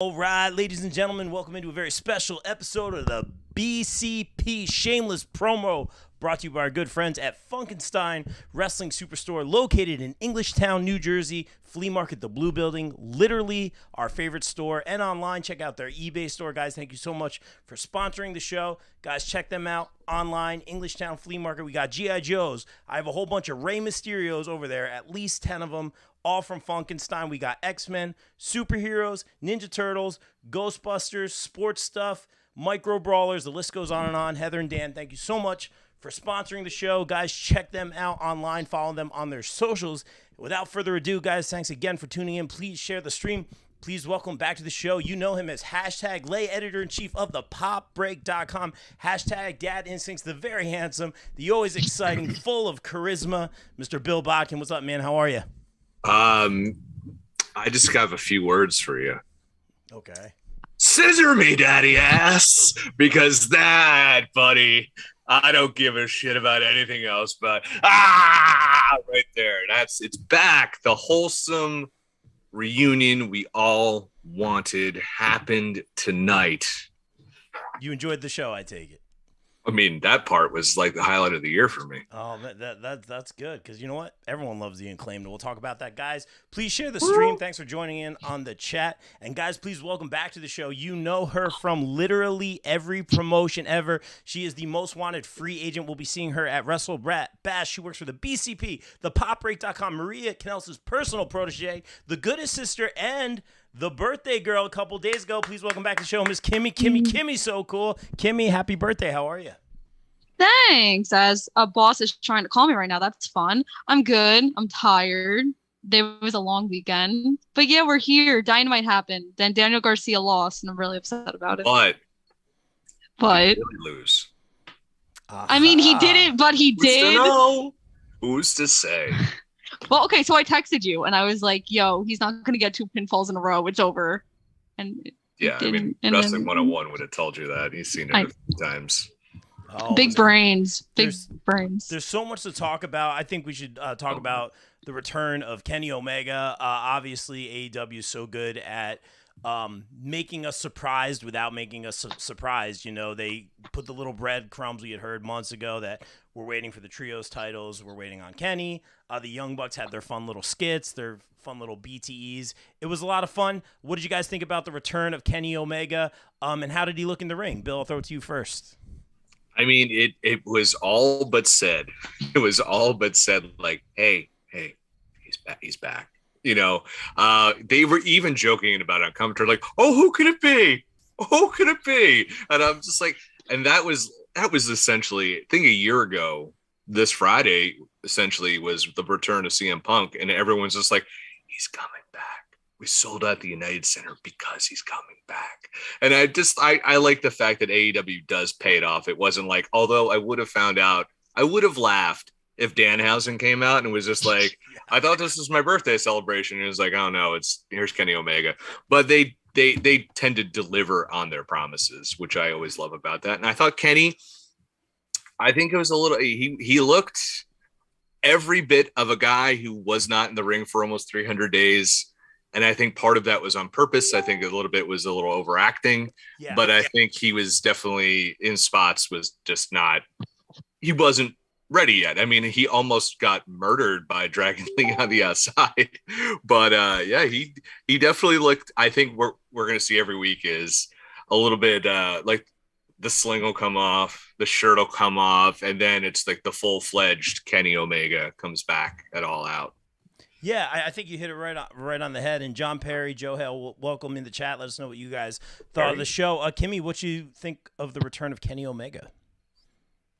All right, ladies and gentlemen, welcome into a very special episode of the BCP Shameless Promo, brought to you by our good friends at Funkenstein Wrestling Superstore, located in Englishtown, New Jersey. Flea Market, the Blue Building, literally our favorite store. And online, check out their eBay store. Guys, thank you so much for sponsoring the show. Guys, check them out online, Englishtown Flea Market. We got G.I. Joes. I have a whole bunch of Rey Mysterios over there, at least 10 of them, all from Funkenstein. We got X-Men, superheroes, Ninja Turtles, Ghostbusters, sports stuff, micro brawlers. The list goes on and on. Heather and Dan, thank you so much for sponsoring the show. Guys, check them out online. Follow them on their socials. Without further ado, guys, thanks again for tuning in. Please share the stream. Please welcome back to the show. You know him as hashtag Lay Editor-in-Chief of the PopBreak.com. Hashtag Dad Instincts, the very handsome, the always exciting, full of charisma, Mr. Bill Bodkin. What's up, man? How are you? I just have a few words for you. Okay. Scissor me, daddy ass, because that, buddy, I don't give a shit about anything else, but right there. It's back. The wholesome reunion we all wanted happened tonight. You enjoyed the show, I take it. I mean, that part was like the highlight of the year for me. Oh, that's good, because you know what? Everyone loves the Acclaimed. We'll talk about that, guys. Please share the stream. Thanks for joining in on the chat. And, guys, please welcome back to the show. You know her from literally every promotion ever. She is the most wanted free agent. We'll be seeing her at Wrestle Bash. She works for the BCP, the PopBreak.com, Maria Kanellis' personal protege, the goodest sister, and the birthday girl a couple days ago. Please welcome back to the show, Miss Kimmy. Kimmy's so cool. Kimmy, happy birthday. How are you? Thanks. As a boss is trying to call me right now, that's fun. I'm good. I'm tired. There was a long weekend. But yeah, we're here. Dynamite happened. Then Daniel Garcia lost, and I'm really upset about it. But really lose. I mean, he didn't, but he did. No. Who's to say? Well, okay, so I texted you, and I was like, yo, he's not going to get 2 pinfalls in a row. It's over. And yeah, I mean, Wrestling 101 would have told you that. He's seen it a few times. Oh, big brains. There's so much to talk about. I think we should talk about the return of Kenny Omega. Obviously, AEW is so good at making us surprised without making us surprised. You know, they put the little breadcrumbs we had heard months ago that we're waiting for the trios titles. We're waiting on Kenny. The Young Bucks had their fun little skits, their fun little BTEs. It was a lot of fun. What did you guys think about the return of Kenny Omega? And how did he look in the ring? Bill, I'll throw it to you first. I mean, it was all but said. It was all but said, like, hey, he's back. You know, they were even joking about it on commentary, like, oh, who could it be? Who could it be? And I'm just like, and that was essentially, I think a year ago, this Friday, essentially was the return of CM Punk. And everyone's just like, he's coming back. We sold out the United Center because he's coming back. And I like the fact that AEW does pay it off. It wasn't like, although I would have laughed if Danhausen came out and was just like, I thought this was my birthday celebration. And it was like, oh no, here's Kenny Omega. But they tend to deliver on their promises, which I always love about that. And I thought Kenny, I think it was a little, he looked every bit of a guy who was not in the ring for almost 300 days. And I think part of that was on purpose. I think a little bit was a little overacting, but I think he was definitely in spots he wasn't ready yet. I mean, he almost got murdered by Dragon Lee on the outside, but he definitely looked, I think we're going to see every week is a little bit like the sling will come off, the shirt will come off. And then it's like the full-fledged Kenny Omega comes back at All Out. Yeah, I think you hit it right on the head. And John Perry, Joe Hale, welcome in the chat. Let us know what you guys thought of the show. Kimmy, what you think of the return of Kenny Omega?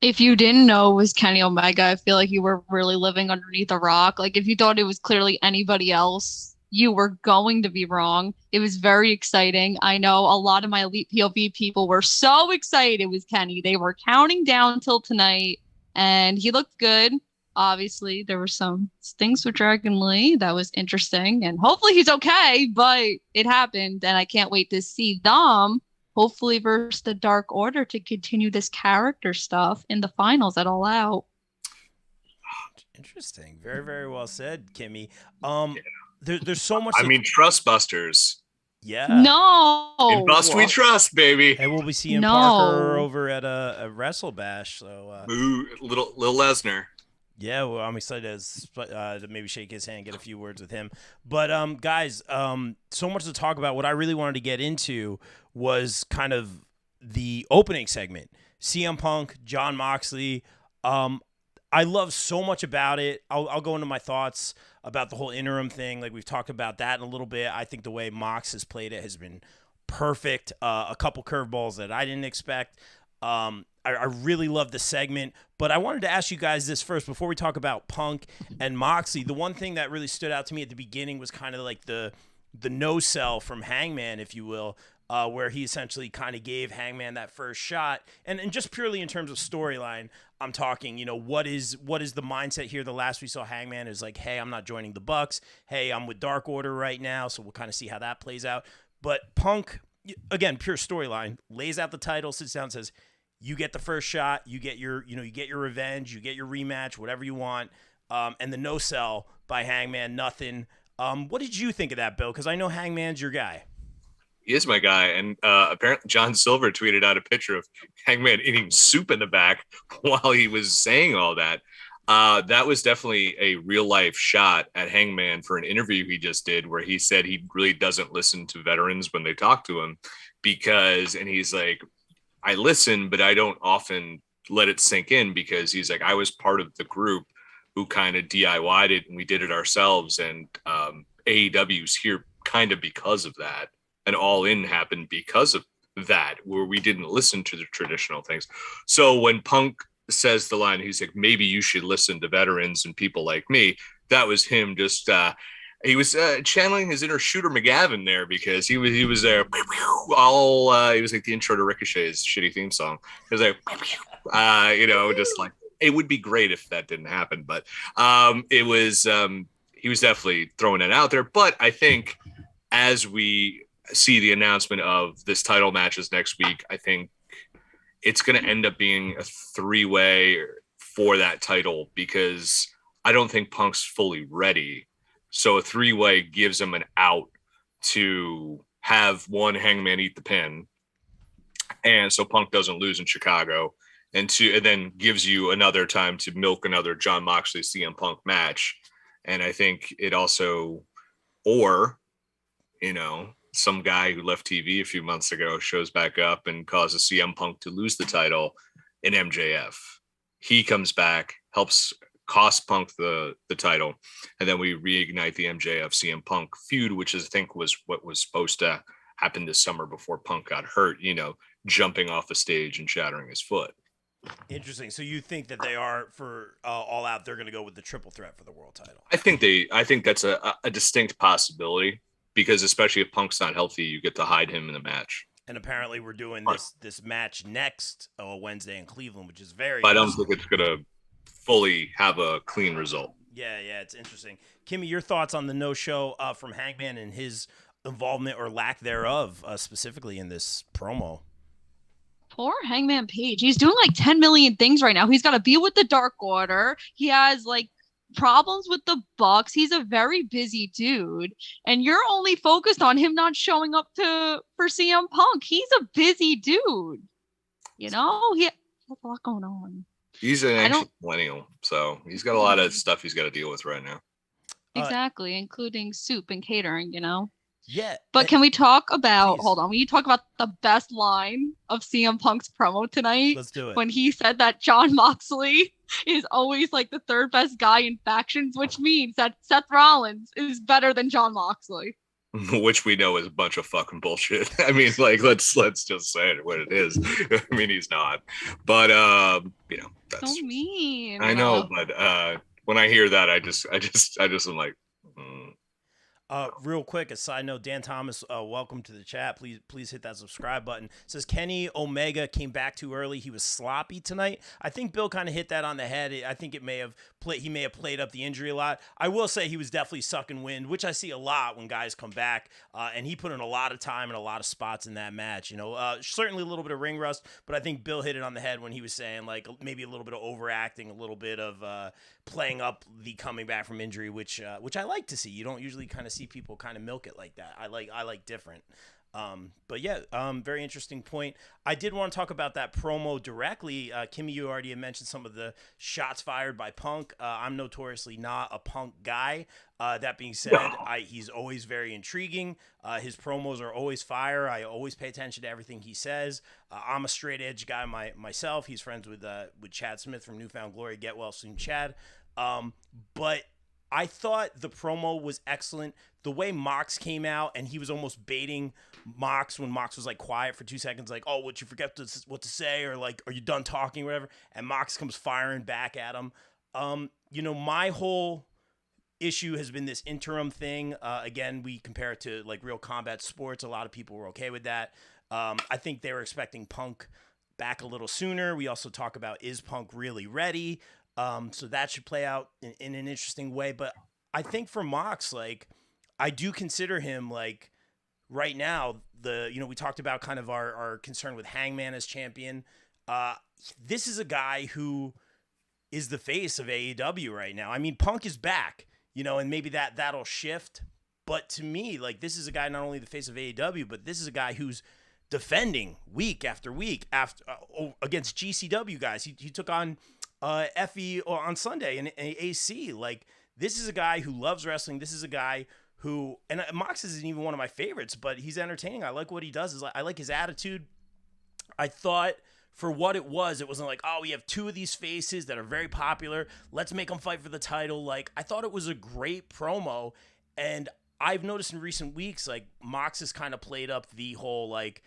If you didn't know it was Kenny Omega, I feel like you were really living underneath a rock. Like, if you thought it was clearly anybody else, you were going to be wrong. It was very exciting. I know a lot of my Elite POV people were so excited it was Kenny. They were counting down till tonight, and he looked good. Obviously, there were some things with Dragon Lee that was interesting, and hopefully he's okay, but it happened, and I can't wait to see them, hopefully versus the Dark Order, to continue this character stuff in the finals at All Out. Interesting. Very, very well said, Kimmy. There's so much. I mean, Trustbusters Yeah. In Bust We No. Trust, baby. And we'll be seeing No. Parker over at a Wrestle Bash. So Ooh, little Lesnar. yeah, well, I'm excited to maybe shake his hand, get a few words with him. But guys, so much to talk about. What I really wanted to get into was kind of the opening segment. CM Punk, John Moxley. I love so much about it. I'll go into my thoughts about the whole interim thing. Like we've talked about that in a little bit. I think the way Mox has played it has been perfect. A couple curveballs that I didn't expect. I really love the segment, but I wanted to ask you guys this first before we talk about Punk and Moxley. The one thing that really stood out to me at the beginning was kind of like the no sell from Hangman, if you will, where he essentially kind of gave Hangman that first shot, and just purely in terms of storyline, I'm talking, what is the mindset here? The last we saw Hangman is like, hey, I'm not joining the Bucks. Hey, I'm with Dark Order right now, so we'll kind of see how that plays out. But Punk, again, pure storyline, lays out the title, sits down, says, you get the first shot, you get your revenge, you get your rematch, whatever you want, and the no sell by Hangman, nothing. What did you think of that, Bill? Because I know Hangman's your guy. He is my guy, and apparently John Silver tweeted out a picture of Hangman eating soup in the back while he was saying all that. That was definitely a real life shot at Hangman for an interview he just did, where he said he really doesn't listen to veterans when they talk to him and he's like, I listen, but I don't often let it sink in, because he's like, I was part of the group who kind of DIY'd it and we did it ourselves. And AEW's here kind of because of that. And All In happened because of that, where we didn't listen to the traditional things. So when Punk says the line, he's like, maybe you should listen to veterans and people like me. That was him just, he was channeling his inner Shooter McGavin there, because he was there all he was like the intro to Ricochet's shitty theme song. It was like just like, it would be great if that didn't happen, but it was he was definitely throwing it out there. But I think as we see the announcement of this title matches next week, I think it's going to end up being a 3-way for that title, because I don't think Punk's fully ready. So a 3-way gives him an out to have one Hangman eat the pin, and so Punk doesn't lose in Chicago, and then gives you another time to milk another John Moxley CM Punk match. And I think it also, or some guy who left TV a few months ago shows back up and causes CM Punk to lose the title in MJF. He comes back, helps cost Punk the title, and then we reignite the MJF CM Punk feud, which I think was what was supposed to happen this summer before Punk got hurt, jumping off the stage and shattering his foot. Interesting. So you think that they are, for All Out, they're going to go with the triple threat for the world title? I think that's a distinct possibility, because especially if Punk's not healthy, you get to hide him in the match. And apparently we're doing this match next Wednesday in Cleveland, which is very. I don't think it's going to fully have a clean result. Yeah, it's interesting. Kimmy, your thoughts on the no-show from Hangman and his involvement or lack thereof, specifically in this promo? Poor Hangman Page. He's doing like 10 million things right now. He's got to be with the Dark Order. He has like problems with the Bucks. He's a very busy dude, and you're only focused on him not showing up for CM Punk. He's a busy dude. He has a lot going on. He's an ancient millennial, so he's got a lot of stuff he's got to deal with right now. Exactly, including soup and catering, Yeah. But can we talk about, hold on, will you talk about the best line of CM Punk's promo tonight? Let's do it. When he said that John Moxley is always like the third best guy in factions, which means that Seth Rollins is better than John Moxley. Which we know is a bunch of fucking bullshit. I mean, like, let's just say it what it is. I mean, he's not. But that's So mean. I know, but when I hear that, I just am like, Real quick, a side note, Dan Thomas, welcome to the chat. Please hit that subscribe button. Says Kenny Omega came back too early. He was sloppy tonight. I think Bill kind of hit that on the head. I think he may have played up the injury a lot. I will say he was definitely sucking wind, which I see a lot when guys come back. And he put in a lot of time and a lot of spots in that match. Certainly a little bit of ring rust, but I think Bill hit it on the head when he was saying like maybe a little bit of overacting, a little bit of playing up the coming back from injury, which I like to see. You don't usually kind of see see people kind of milk it like that. I like different. But yeah, very interesting point. I did want to talk about that promo directly. Kimmy, you already had mentioned some of the shots fired by Punk. I'm notoriously not a Punk guy. That being said, he's always very intriguing. His promos are always fire. I always pay attention to everything he says. I'm a straight edge guy myself. He's friends with Chad Smith from Newfound Glory. Get well soon, Chad. But I thought the promo was excellent. The way Mox came out and he was almost baiting Mox when Mox was like quiet for 2 seconds, like, oh, what you forget what to say, or like, are you done talking, or whatever. And Mox comes firing back at him. My whole issue has been this interim thing. Again, we compare it to like real combat sports. A lot of people were okay with that. I think they were expecting Punk back a little sooner. We also talk about, is Punk really ready? So that should play out in an interesting way. But I think for Mox, like, I do consider him, like, right now, we talked about kind of our concern with Hangman as champion. This is a guy who is the face of AEW right now. I mean, Punk is back, and maybe that'll shift. But to me, like, this is a guy not only the face of AEW, but this is a guy who's defending week after week against GCW guys. He took on Effie on Sunday in AC. Like, this is a guy who loves wrestling. This is a guy who, and Mox isn't even one of my favorites, but he's entertaining. I like what he does. I like his attitude. I thought for what it wasn't like, oh, we have two of these faces that are very popular. Let's make them fight for the title. Like, I thought it was a great promo. And I've noticed in recent weeks, like, Mox has kind of played up the whole, like,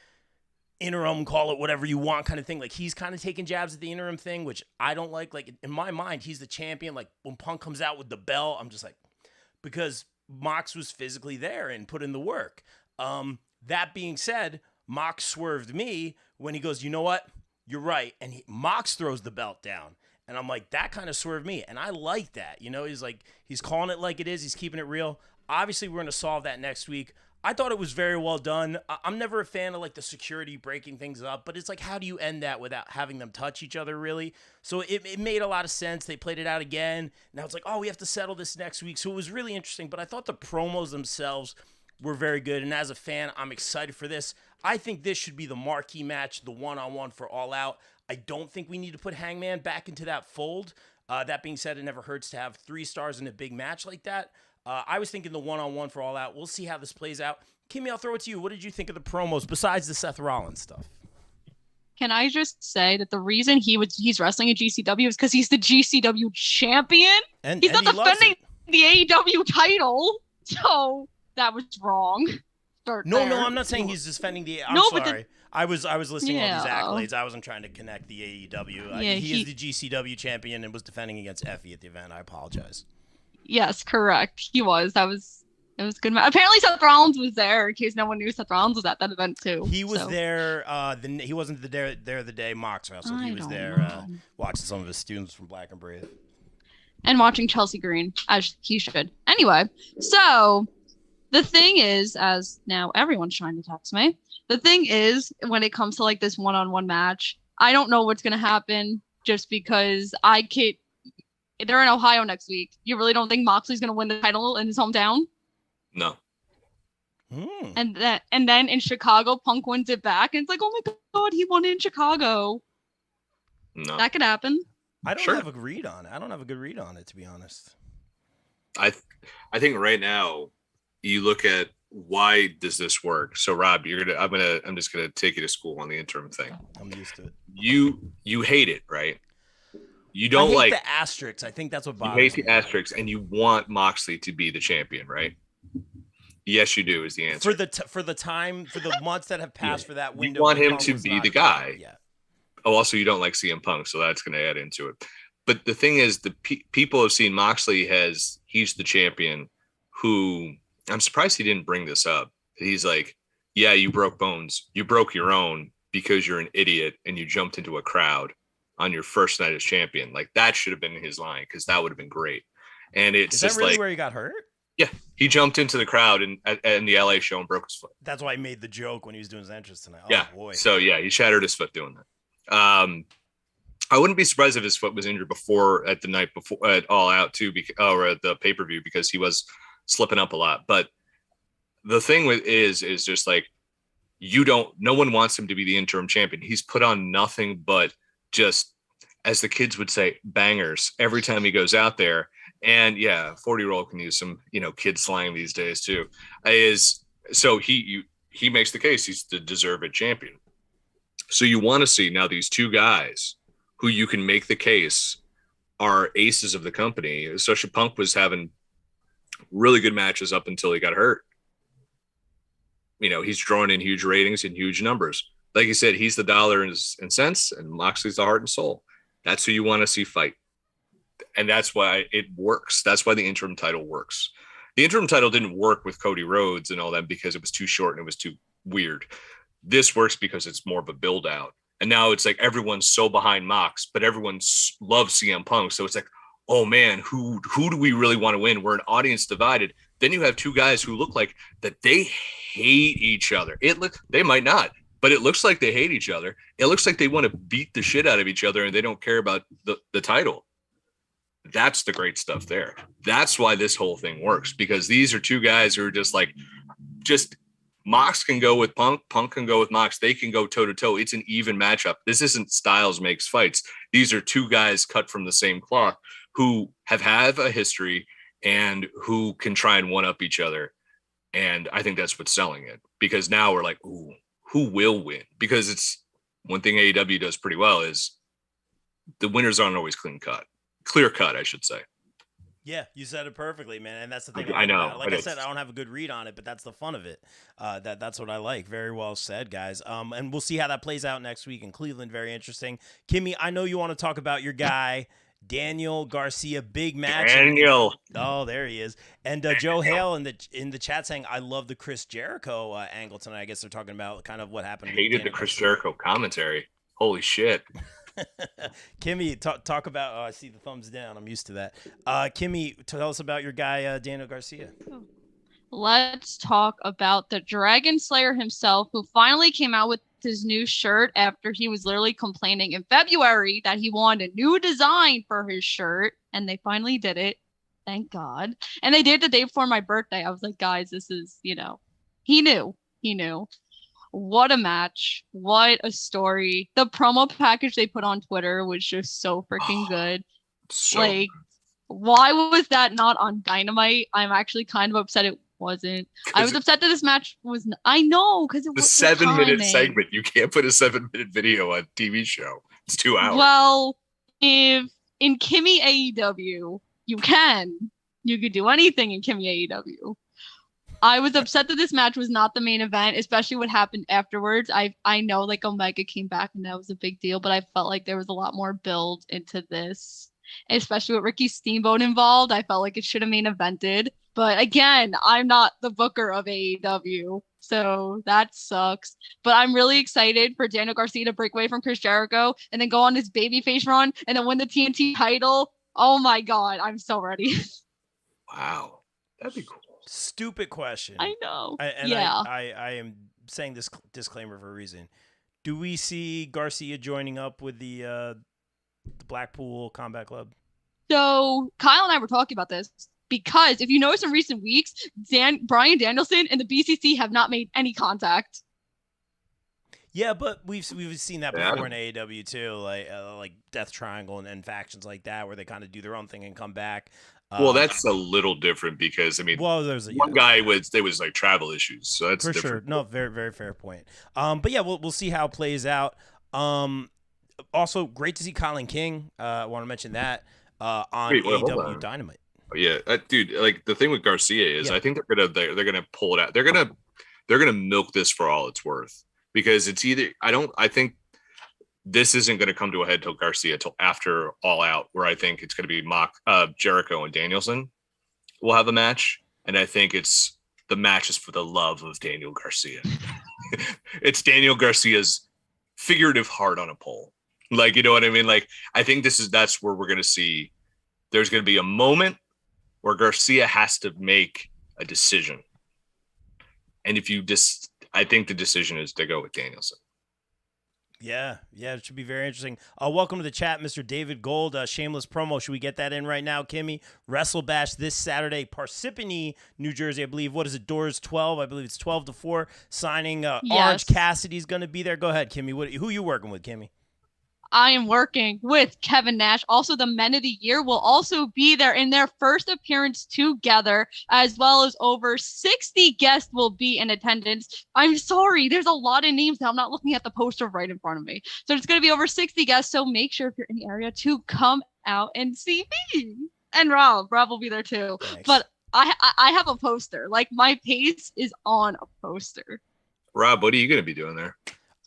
interim, call it whatever you want kind of thing. Like, he's kind of taking jabs at the interim thing, which I don't like. Like, in my mind, he's the champion. Like, when Punk comes out with the belt, I'm just like, because Mox was physically there and put in the work. That being said, Mox swerved me when he goes, you know what? You're right. And Mox throws the belt down. And I'm like, that kind of swerved me. And I like that. He's like, he's calling it like it is. He's keeping it real. Obviously, we're going to solve that next week. I thought it was very well done. I'm never a fan of like the security breaking things up, but it's like, how do you end that without having them touch each other, really? So it made a lot of sense. They played it out again. Now it's like, oh, we have to settle this next week. So it was really interesting, but I thought the promos themselves were very good. And as a fan, I'm excited for this. I think this should be the marquee match, the one-on-one for All Out. I don't think we need to put Hangman back into that fold. That being said, it never hurts to have 3 stars in a big match like that. I was thinking the one-on-one for All Out. We'll see how this plays out. Kimmy, I'll throw it to you. What did you think of the promos besides the Seth Rollins stuff? Can I just say that the reason he's wrestling at GCW is because he's the GCW champion? He's not defending the AEW title. So that was wrong. No, I'm not saying he's defending the... I'm sorry. I was listing all these accolades. I wasn't trying to connect the AEW. He is the GCW champion and was defending against Effie at the event. I apologize. Yes, correct. He was. It was good. Apparently, Seth Rollins was there. In case no one knew, Seth Rollins was at that event too. He was there. He wasn't there the day Mox wrestled. He was there watching some of his students from Black and Brave, and watching Chelsea Green, as he should. Anyway, so the thing is, as now everyone's trying to text me. The thing is, when it comes to like this one-on-one match, I don't know what's gonna happen. Just because they're in Ohio next week. You really don't think Moxley's gonna win the title in his hometown? No. And then in Chicago, Punk wins it back, and it's like, oh my god, he won in Chicago. No, that could happen. I don't have a good read on it. I don't have a good read on it, to be honest. I think right now you look at why does this work. So Rob, I'm just gonna take you to school on the interim thing. I'm used to it. You hate it, right? You don't hate like the asterisks. I think that's what bothers me. You hate the asterisks, and you want Moxley to be the champion, right? Yes, you do is the answer. For the months that have passed for that window. You want him to be the guy. Yeah. Oh, also you don't like CM Punk, so that's going to add into it. But the thing is, the people have seen Moxley he's the champion. Who I'm surprised he didn't bring this up. He's like, yeah, you broke bones. You broke your own because you're an idiot and you jumped into a crowd on your first night as champion. Like, that should have been his line, because that would have been great. And it's just really like, where he got hurt? Yeah, he jumped into the crowd in the LA show and broke his foot. That's why I made the joke when he was doing his entrance tonight. Oh, yeah, boy. So yeah, he shattered his foot doing that. I wouldn't be surprised if his foot was injured the night before at All Out too, or at the pay-per-view, because he was slipping up a lot. But the thing with is just like, no one wants him to be the interim champion. He's put on nothing but just, as the kids would say, bangers every time he goes out there. And yeah, 40-year-old can use some, kid slang these days too. So he makes the case he's the deserved champion. So you want to see now these two guys who you can make the case are aces of the company. Sasha Punk was having really good matches up until he got hurt. He's drawing in huge ratings and huge numbers. Like you said, he's the dollar and cents, and Moxley's the heart and soul. That's who you want to see fight. And that's why it works. That's why the interim title works. The interim title didn't work with Cody Rhodes and all that because it was too short and it was too weird. This works because it's more of a build out. And now it's like everyone's so behind Mox, but everyone loves CM Punk. So it's like, oh man, who do we really want to win? We're an audience divided. Then you have two guys who look like that they hate each other. They might not, but it looks like they hate each other. It looks like they want to beat the shit out of each other and they don't care about the title. That's the great stuff there. That's why this whole thing works, because these are two guys who are just Mox can go with Punk can go with Mox. They can go toe to toe. It's an even matchup. This isn't Styles makes fights. These are two guys cut from the same cloth who have a history and who can try and one up each other. And I think that's what's selling it, because now we're like, ooh, who will win? Because it's one thing AEW does pretty well is the winners aren't always clear cut, I should say. Yeah, you said it perfectly, man. And that's the thing. I know. Like I said, I don't have a good read on it, but that's the fun of it. That's what I like. Very well said, guys. And we'll see how that plays out next week in Cleveland. Very interesting. Kimmy, I know you want to talk about your guy, Daniel Garcia, big match. Daniel. Oh, there he is. And Joe Hale in the chat saying, I love the Chris Jericho angle tonight. I guess they're talking about kind of what happened. I hated the Chris Jericho commentary. Holy shit. Kimmy, talk about. I see the thumbs down. I'm used to that. Kimmy, tell us about your guy, Daniel Garcia. Let's talk about the Dragon Slayer himself, who finally came out with his new shirt after he was literally complaining in February that he wanted a new design for his shirt, and they finally did it. Thank God. And they did the day before my birthday. I was like, guys, this is, he knew. What a match. What a story. The promo package they put on Twitter was just so freaking good. Why was that not on Dynamite? I'm actually kind of upset it wasn't. I was upset that this match was. I know, because it was the 7-minute segment. You can't put a 7-minute video on a TV show. It's 2 hours. Well, if in Kimmy AEW, you could do anything in Kimmy AEW. I was upset that this match was not the main event, especially what happened afterwards. I know like Omega came back and that was a big deal, but I felt like there was a lot more build into this, especially with Ricky Steamboat involved. I felt like it should have main evented. But again, I'm not the booker of AEW, so that sucks. But I'm really excited for Daniel Garcia to break away from Chris Jericho and then go on his babyface run and then win the TNT title. Oh my God, I'm so ready. Wow, that'd be cool. Stupid question. I know. I am saying this disclaimer for a reason. Do we see Garcia joining up with the Blackpool Combat Club? So Kyle and I were talking about this because if you notice in recent weeks, Bryan Danielson and the BCC have not made any contact. Yeah, but we've seen that before in AEW too, like Death Triangle and factions like that, where they kind of do their own thing and come back. Well, that's a little different because there's one guy was like travel issues, so that's for different. Sure. No, very very fair point. But yeah, we'll see how it plays out. Also, great to see Colin King. I want to mention that on AEW Dynamite. Oh, yeah, dude. Like the thing with Garcia is, I think they're gonna pull it out. They're gonna milk this for all it's worth, because it's either I think this isn't going to come to a head till Garcia till after All Out, where I think it's going to be Jericho and Danielson will have a match, and I think the match is for the love of Daniel Garcia. It's Daniel Garcia's figurative heart on a pole, like, you know what I mean? Like, I think that's where we're going to see. There's going to be a moment where Garcia has to make a decision, and I think the decision is to go with Danielson. Yeah, it should be very interesting. Welcome to the chat, Mr. David Gold. Shameless promo. Should we get that in right now, Kimmy? Wrestle Bash this Saturday, Parsippany, New Jersey. I believe. What is it? Doors 12. I believe it's 12-4. Signing. Orange Yes. Cassidy's going to be there. Go ahead, Kimmy. Who you working with, Kimmy? I am working with Kevin Nash. Also, the Men of the Year will also be there in their first appearance together, as well as over 60 guests will be in attendance. I'm sorry, there's a lot of names now. I'm not looking at the poster right in front of me. So it's going to be over 60 guests. So make sure if you're in the area to come out and see me. And Rob will be there too. Thanks. But I have a poster. Like, my face is on a poster. Rob, what are you going to be doing there?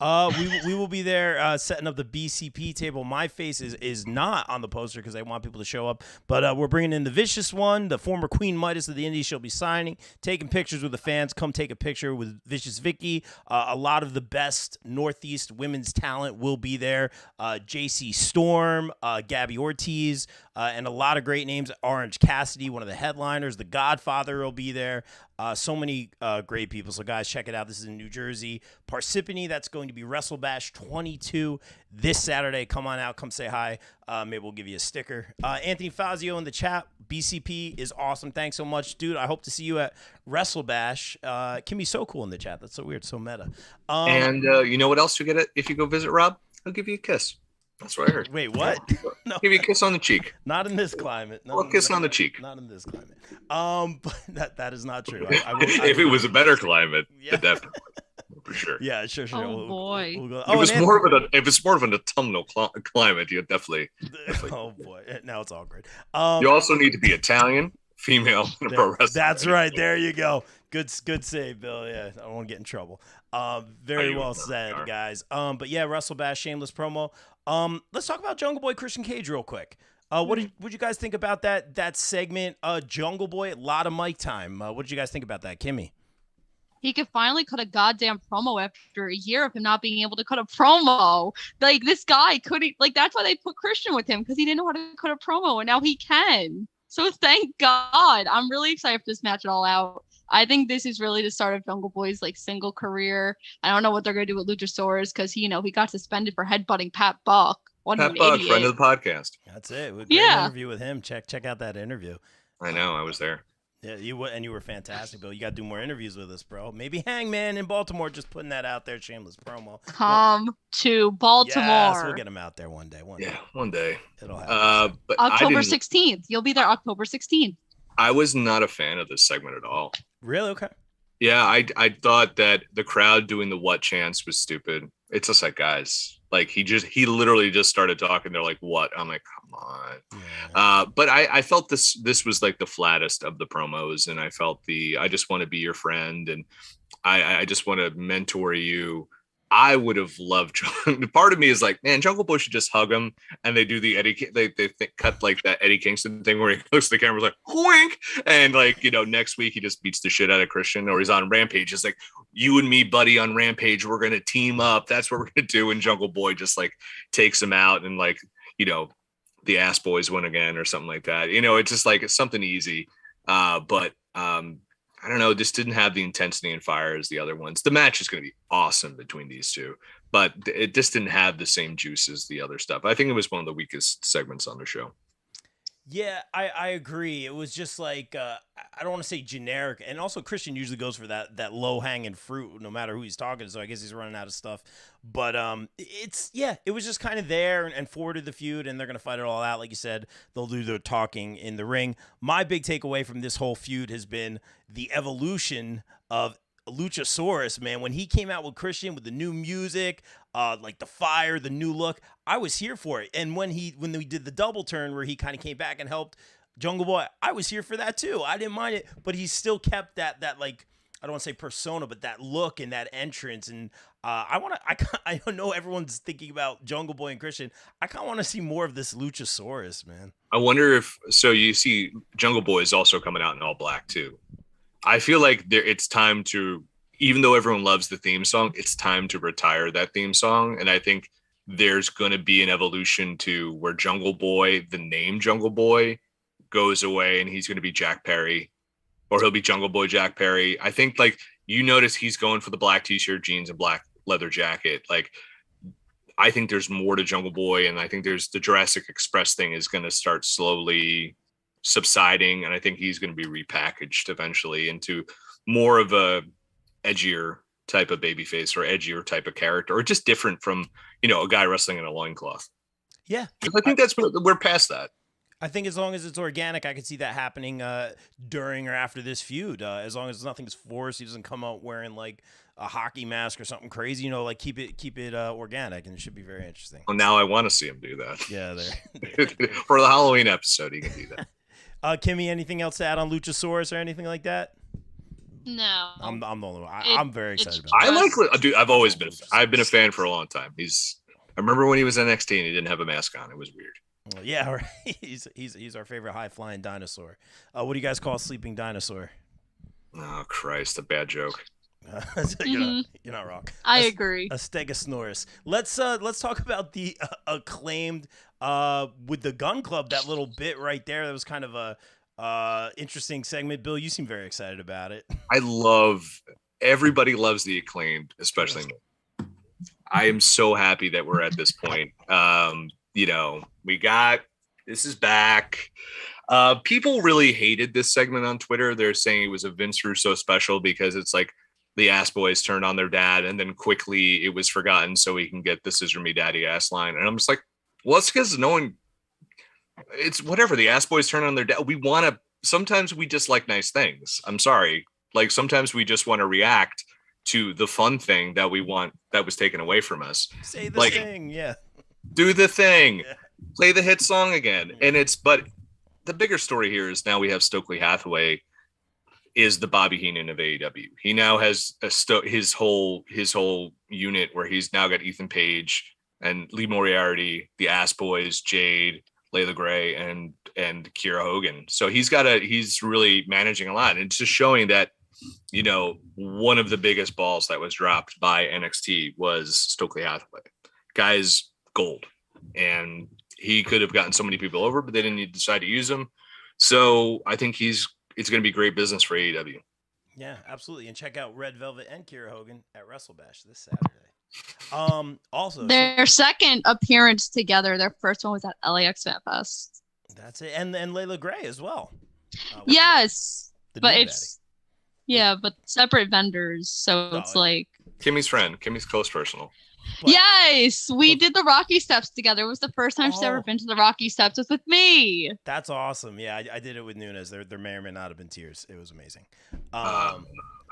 We will be there setting up the BCP table. My face is not on the poster because I want people to show up. But we're bringing in the Vicious One, the former Queen Midas of the Indies. She'll be signing, taking pictures with the fans. Come take a picture with Vicious Vicky. A lot of the best Northeast women's talent will be there. JC Storm, Gabby Ortiz, and a lot of great names. Orange Cassidy, one of the headliners. The Godfather will be there. So many great people. So, guys, check it out. This is in New Jersey. Parsippany, that's going to be Wrestle Bash 22 this Saturday. Come on out. Come say hi. Maybe we'll give you a sticker. Anthony Fazio in the chat. BCP is awesome. Thanks so much, dude. I hope to see you at Wrestle Bash. Can be so cool in the chat. That's so weird. So meta. And you know what else you get if you go visit Rob? He'll give you a kiss. That's what I heard. Wait, what? No, give you a kiss on the cheek. not in this climate. A kiss on the cheek. Not in this climate. But that is not true. I If it was a better climate, Yeah. definitely. For sure. Yeah, sure. Oh, boy. We'll go. If it's more of an autumnal climate, you definitely. Oh boy, now it's awkward. You also need to be Italian, female, and a pro wrestler. That's right. There you go. Good save, Bill. Yeah, I don't want to get in trouble. Very well said, guys. But yeah, Wrestle Bash, shameless promo. Let's talk about Jungle Boy Christian Cage real quick. What did you guys think about that segment? Jungle Boy, a lot of mic time. What did you guys think about that, Kimmy? He could finally cut a goddamn promo after a year of him not being able to cut a promo. Like, this guy couldn't, like, that's why they put Christian with him, because he didn't know how to cut a promo, and now he can. So thank God. I'm really excited for this match all out. I think this is really the start of Jungle Boy's like single career. I don't know what they're gonna do with Luchasaurus, because he got suspended for headbutting Pat Buck. What Pat an Buck, idiot. friend of the podcast. That's it. Great Yeah. interview with him. Check out that interview. I know. I was there. Yeah, you were fantastic, Bill. You got to do more interviews with us, bro. Maybe Hangman in Baltimore. Just putting that out there. Shameless promo. Come to Baltimore. Yes, we'll get him out there one day. Yeah, one day. It'll happen. But October 16th. You'll be there October 16th. I was not a fan of this segment at all. Really? Okay. Yeah, I thought that the crowd doing the what chants was stupid. It's just like, guys, like he literally just started talking. They're like, what? I'm like, come on. Yeah. But I felt this was like the flattest of the promos, and I felt I just want to be your friend, and I just want to mentor you. I would have loved. Part of me is like, man, Jungle Boy should just hug him, and they do the Eddie. They cut like that Eddie Kingston thing where he looks at the camera like wink, and like next week he just beats the shit out of Christian, or he's on Rampage. It's like, you and me, buddy, on Rampage, we're gonna team up. That's what we're gonna do. And Jungle Boy just like takes him out, and like the Ass Boys win again or something like that. It's just like it's something easy. But I don't know, just didn't have the intensity and fire as the other ones. The match is going to be awesome between these two, but it just didn't have the same juice as the other stuff. I think it was one of the weakest segments on the show. Yeah, I agree. It was just like, I don't want to say generic. And also Christian usually goes for that low-hanging fruit no matter who he's talking to. So I guess he's running out of stuff. But it was just kind of there and forwarded the feud, and they're going to fight it all out. Like you said, they'll do their talking in the ring. My big takeaway from this whole feud has been the evolution of Luchasaurus, man. When he came out with Christian with the new music, like the fire, the new look, I was here for it. And when we did the double turn where he kind of came back and helped Jungle Boy, I was here for that too. I didn't mind it, but he still kept that like, I don't want to say persona, but that look and that entrance. And I don't know, everyone's thinking about Jungle Boy and Christian. I kind of want to see more of this Luchasaurus, man. I wonder so you see Jungle Boy is also coming out in all black too. I feel like it's time to, even though everyone loves the theme song, it's time to retire that theme song. And I think there's going to be an evolution to where Jungle Boy, the name Jungle Boy, goes away, and he's going to be Jack Perry, or he'll be Jungle Boy Jack Perry. I think, like, notice he's going for the black t-shirt, jeans, and black leather jacket. Like, I think there's more to Jungle Boy, and I think there's the Jurassic Express thing is going to start slowly subsiding, and I think he's going to be repackaged eventually into more of a edgier type of babyface or edgier type of character, or just different from, you know, a guy wrestling in a loincloth. Yeah. I think we're past that. I think as long as it's organic, I could see that happening during or after this feud. As long as nothing's forced, he doesn't come out wearing like a hockey mask or something crazy. You know, like keep it organic, and it should be very interesting. Well, now I want to see him do that. Yeah, there. For the Halloween episode, he can do that. Kimmy, anything else to add on Luchasaurus or anything like that? No, I'm the only one. I'm very excited about it. I like, dude. I've been a fan for a long time. I remember when he was NXT and he didn't have a mask on. It was weird. Well, yeah, right. He's our favorite high flying dinosaur. What do you guys call a sleeping dinosaur? Oh Christ, a bad joke. You're not wrong. I agree. A Stegosaurus. Let's talk about the Acclaimed with the Gun Club. That little bit right there. That was kind of a interesting segment. Bill, you seem very excited about it. Everybody loves the Acclaimed, especially me. I am so happy that we're at this point. You know, this is back. People really hated this segment on Twitter. They're saying it was a Vince Russo special because it's like the ass boys turned on their dad and then quickly it was forgotten so we can get the scissor me daddy ass line. And I'm just like, well, it's because it's whatever. The ass boys turn on their dad. Sometimes we just like nice things. I'm sorry. Like sometimes we just want to react to the fun thing that we want that was taken away from us. Say the thing, yeah. Do the thing. Yeah. Play the hit song again. But the bigger story here is now we have Stokely Hathaway is the Bobby Heenan of AEW. He now has his whole unit where he's now got Ethan Page and Lee Moriarty, the Ass Boys, Jade, Layla Gray, and Kiera Hogan. So he's really managing a lot. And it's just showing that, you know, one of the biggest balls that was dropped by NXT was Stokely Hathaway. Guy's gold. And he could have gotten so many people over, but they didn't decide to use him. So I think it's going to be great business for AEW. Yeah, absolutely. And check out Red Velvet and Kiera Hogan at WrestleBash this Saturday. Also, their second appearance together. Their first one was at LAX Fan Fest. That's it. And Layla Gray as well. Yes, but it's but separate vendors. So it's like Kimmy's friend, Kimmy's close personal. But, yes, we did the Rocky Steps together. It was the first time she's ever been to the Rocky Steps. It was with me. That's awesome. Yeah, I did it with Nunes. There may or may not have been tears. It was amazing. I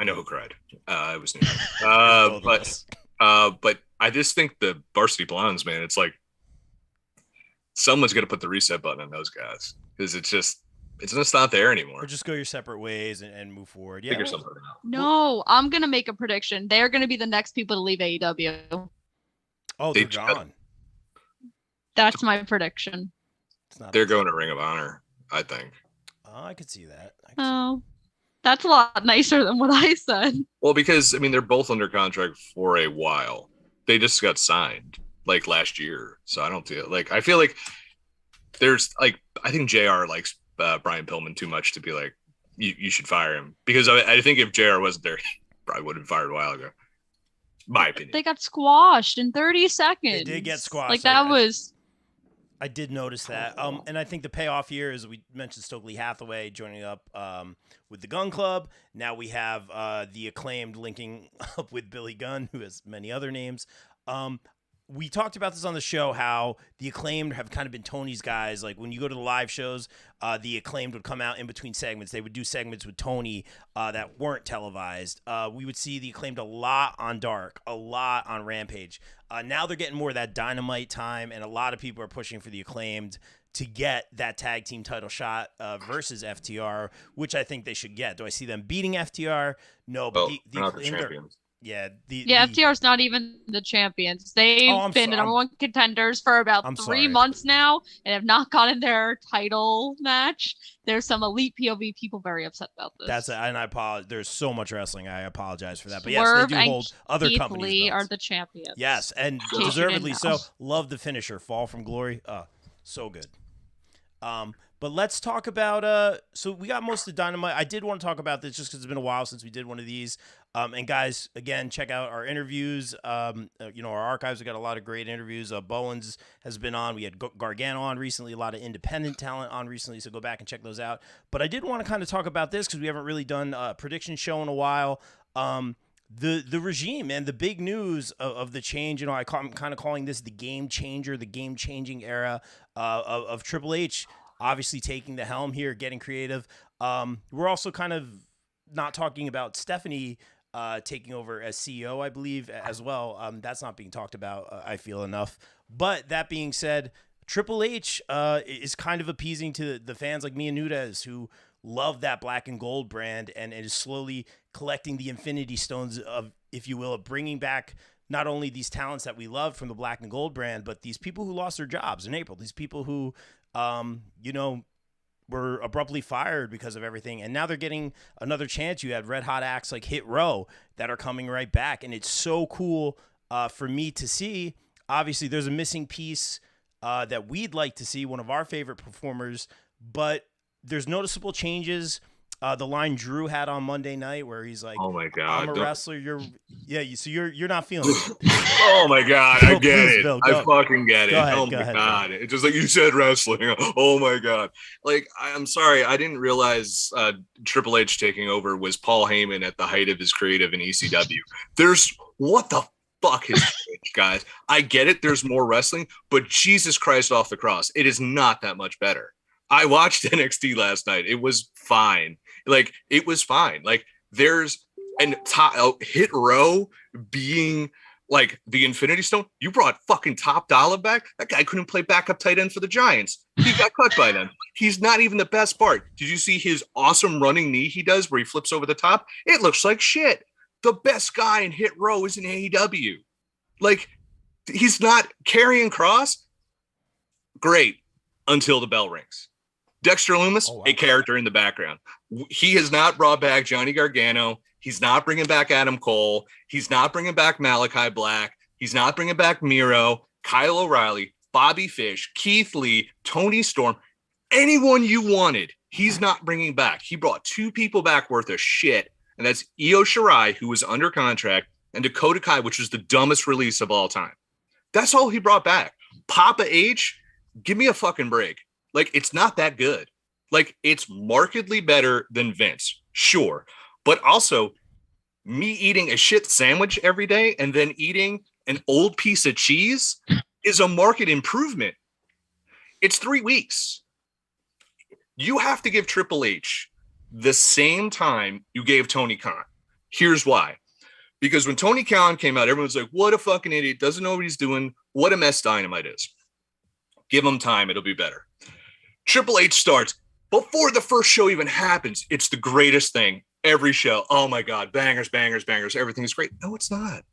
know who cried. It was Nunes. But I just think the Varsity Blondes, man, it's like someone's going to put the reset button on those guys because it's just not there anymore. Or just go your separate ways and move forward. Yeah. Figure something out. No, I'm going to make a prediction. They're going to be the next people to leave AEW. Oh, they're gone. That's my prediction. They're going to Ring of Honor, I think. Oh, I could see that. That's a lot nicer than what I said. Well, because, I mean, they're both under contract for a while. They just got signed, like, last year. So I feel like there's, like, I think JR likes Brian Pillman too much to be like, you should fire him. Because I think if JR wasn't there, he probably would have been fired a while ago. My opinion. They got squashed in 30 seconds. They did get squashed. Like that was. I did notice that. And I think the payoff here is we mentioned Stokely Hathaway joining up with the Gun Club. Now we have the Acclaimed linking up with Billy Gunn, who has many other names. We talked about this on the show, how the Acclaimed have kind of been Tony's guys. Like when you go to the live shows, the Acclaimed would come out in between segments. They would do segments with Tony that weren't televised. We would see the Acclaimed a lot on Dark, a lot on Rampage. Now they're getting more of that Dynamite time, and a lot of people are pushing for the Acclaimed to get that tag team title shot versus FTR, which I think they should get. Do I see them beating FTR? No, but the Acclaimed are... Yeah, FTR's not even the champions. They've been the number one contenders for about 3 months now and have not gotten their title match. There's some elite POV people very upset about this. And I apologize. There's so much wrestling. I apologize for that. But yes, they do hold other Keith companies. Lee are the champions. Yes, and deservedly so. Love the finisher, Fall from Glory. So good. But let's talk about so we got most of Dynamite. I did want to talk about this just because it's been a while since we did one of these. And guys, again, check out our interviews. Our archives. We got a lot of great interviews. Bowens has been on. We had Gargano on recently. A lot of independent talent on recently. So go back and check those out. But I did want to kind of talk about this because we haven't really done a prediction show in a while. The regime and the big news of the change. I'm kind of calling this the game changer, the game changing era of Triple H. Obviously taking the helm here, getting creative. We're also kind of not talking about Stephanie taking over as CEO, I believe, as well. That's not being talked about, I feel, enough. But that being said, Triple H is kind of appeasing to the fans like me and Nudez who love that black and gold brand and is slowly collecting the Infinity Stones of, if you will, of bringing back not only these talents that we love from the black and gold brand, but these people who lost their jobs in April, these people who were abruptly fired because of everything. And now they're getting another chance. You had red hot acts like Hit Row that are coming right back. And it's so cool for me to see. Obviously, there's a missing piece that we'd like to see, one of our favorite performers, but there's noticeable changes. The line Drew had on Monday night where he's like, "Oh my God, I'm a wrestler. You're not feeling it." Oh my God, I get it. Bill, I fucking get it. Ahead, oh my God, it's just like you said, wrestling. Oh my God, like I'm sorry, I didn't realize Triple H taking over was Paul Heyman at the height of his creative in ECW. There's what the fuck is guys? I get it. There's more wrestling, but Jesus Christ off the cross, it is not that much better. I watched NXT last night. It was fine. Like it was fine. Like there's Hit Row being like the Infinity Stone. You brought fucking Top Dollar back. That guy couldn't play backup tight end for the Giants. He got cut by them. He's not even the best part. Did you see his awesome running knee he does where he flips over the top? It looks like shit. The best guy in Hit Row is in AEW. Like he's not carrying Cross. Great until the bell rings. Dexter Lumis, a character in the background. He has not brought back Johnny Gargano. He's not bringing back Adam Cole. He's not bringing back Malachi Black. He's not bringing back Miro, Kyle O'Reilly, Bobby Fish, Keith Lee, Tony Storm, anyone you wanted. He's not bringing back. He brought two people back worth of shit, and that's Io Shirai, who was under contract, and Dakota Kai, which was the dumbest release of all time. That's all he brought back. Papa H, give me a fucking break. Like, it's not that good. Like, it's markedly better than Vince, sure. But also, me eating a shit sandwich every day and then eating an old piece of cheese is a market improvement. It's 3 weeks. You have to give Triple H the same time you gave Tony Khan. Here's why. Because when Tony Khan came out, everyone's like, what a fucking idiot. Doesn't know what he's doing. What a mess Dynamite is. Give him time. It'll be better. Triple H starts before the first show even happens. It's the greatest thing. Every show. Oh my God. Bangers, bangers, bangers. Everything is great. No, it's not.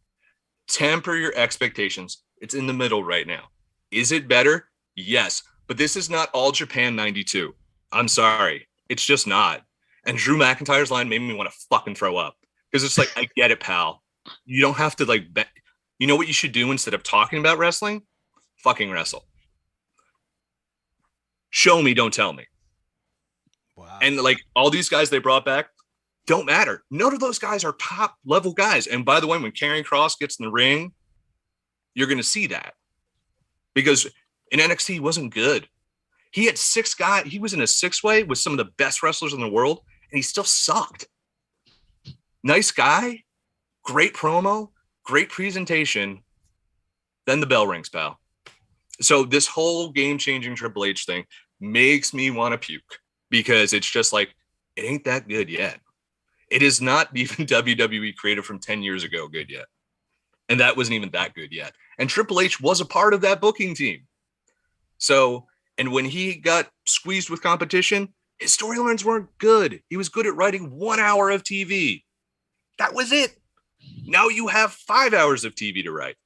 Temper your expectations. It's in the middle right now. Is it better? Yes. But this is not All Japan 92. I'm sorry. It's just not. And Drew McIntyre's line made me want to fucking throw up. Because it's like, I get it, pal. You don't have to like, you know what you should do instead of talking about wrestling? Fucking wrestle. Show me, don't tell me. Wow. And like all these guys they brought back don't matter. None of those guys are top level guys. And by the way, when Karrion Kross gets in the ring, you're going to see that. Because in NXT, he wasn't good. He had 6 guys. He was in a 6-way with some of the best wrestlers in the world, and he still sucked. Nice guy, great promo, great presentation. Then the bell rings, pal. So this whole game-changing Triple H thing makes me want to puke because it's just like, it ain't that good yet. It is not even WWE creative from 10 years ago good yet. And that wasn't even that good yet. And Triple H was a part of that booking team. So, and when he got squeezed with competition, his storylines weren't good. He was good at writing 1 hour of TV. That was it. Now you have 5 hours of TV to write.